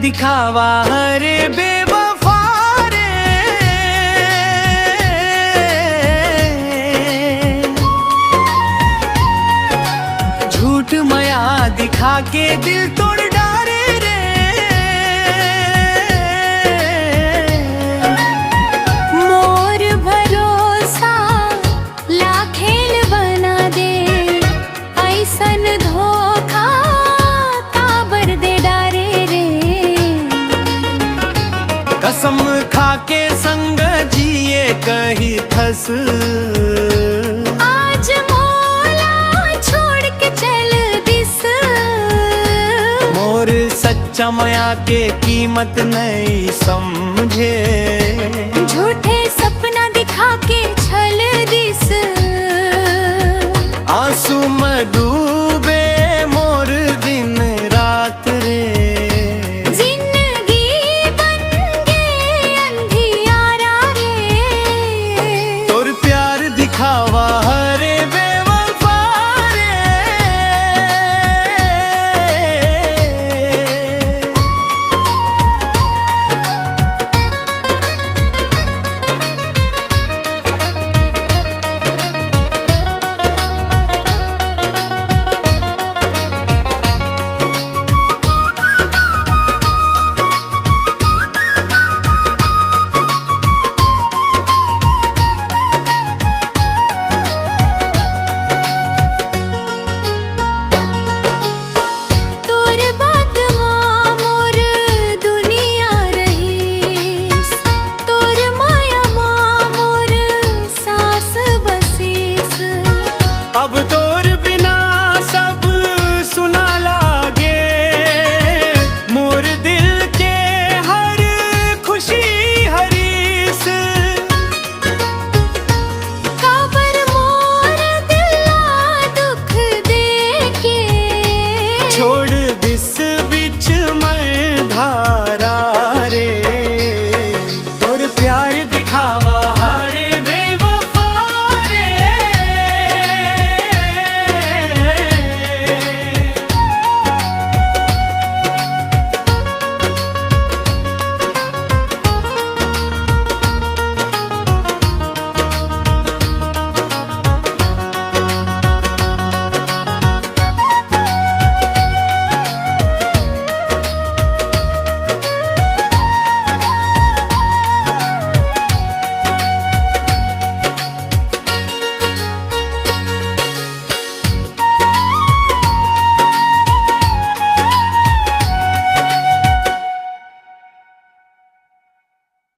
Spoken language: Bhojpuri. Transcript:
दिखावा हरे बेवफा रे। झूठ मया दिखा के दिल तोड़ डारे रे। मोर भरोसा लाखेल बना दे, ऐसन धोखा काबर दे डारे रे। कसम खा के संग जिए कही थस, आज मोला छोड़ के चल दिस। मोर सच्चा मया के कीमत नहीं समझे।